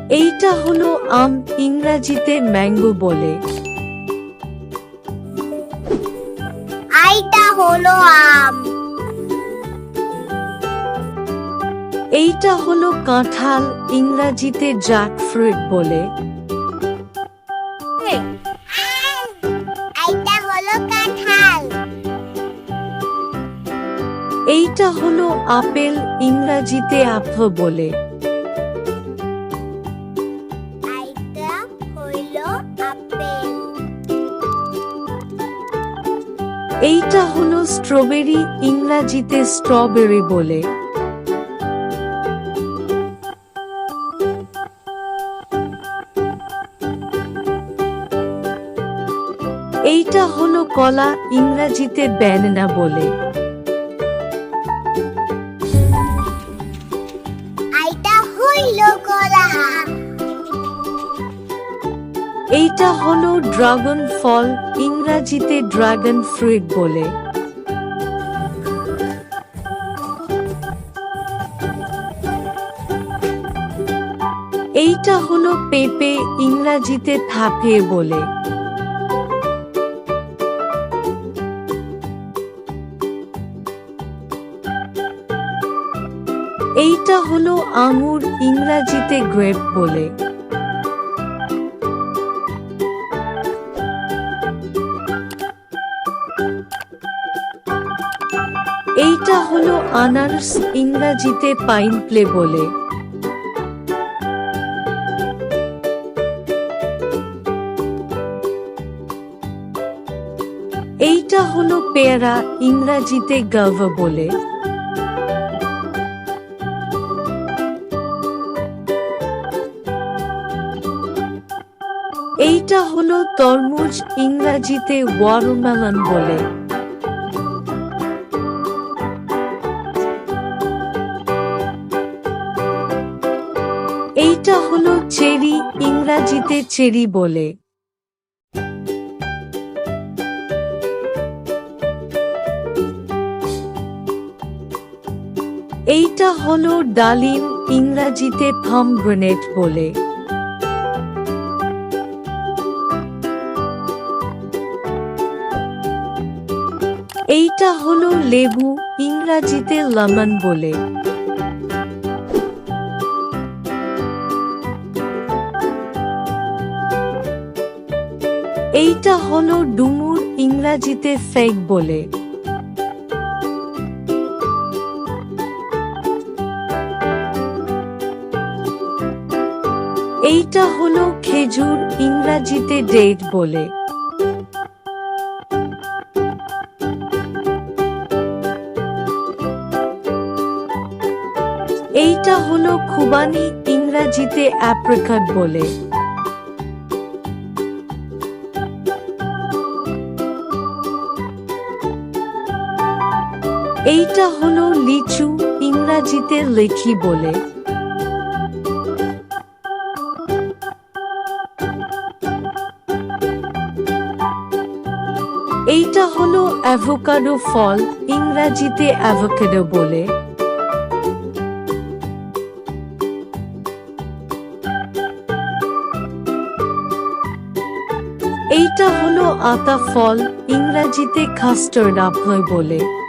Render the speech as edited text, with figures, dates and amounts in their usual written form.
এইটা হলো আম, ইংরাজিতে ম্যাঙ্গো বলে। এইটা হলো আম। এইটা হলো কাঁঠাল, ইংরাজিতে জ্যাকফ্রুট বলে। এইটা হলো কাঁঠাল। এইটা হলো আপেল, ইংরাজিতে অ্যাপল বলে। এইটা হলো আপেল। এইটা হলো স্ট্রবেরি, ইংরাজিতে স্ট্রবেরি বলে। এইটা হলো কলা, ইংরাজিতে ব্যানানা বলে। এইটা হলো কলা। এইটা হলো ড্রাগন ফল, ইংরাজিতে ড্রাগন ফ্রুট বলে। এইটা হলো পেঁপে, ইংরাজিতে পেঁপে বলে। এইটা হলো আঙুর, ইংরাজিতে গ্রেপ বলে। এইটা হলো আনারস, ইংরাজিতে পাইনঅ্যাপল বলে। এইটা হলো পেয়ারা, ইংরাজিতে গাভা বলে। এইটা হলো তরমুজ, ইংরাজিতে ওয়াটারমেলন বলে। এইটা হলো চেরি, ইংরাজিতে চেরি বলে। এইটা হলো ডালিম, ইংরাজিতে পমগ্রেনেট বলে। এইটা হলো লেবু, ইংরাজিতে লেমন বলে। এইটা হলো ডুমুর, ইংরাজিতে ফিগ বলে। এইটা হলো খেজুর, ইংরাজিতে ডেট বলে। এইটা হলো খুবানি, ইংরাজিতে অ্যাপ্রিকট বলে। এইটা হলো লিচু, ইংরাজিতে লিচি বলে। এইটা হলো অ্যাভোকাডো ফল, ইংরাজিতে অ্যাভোকাডো বলে। এইটা হলো আতা ফল, ইংরাজিতে কাস্টার্ড আপেল বলে।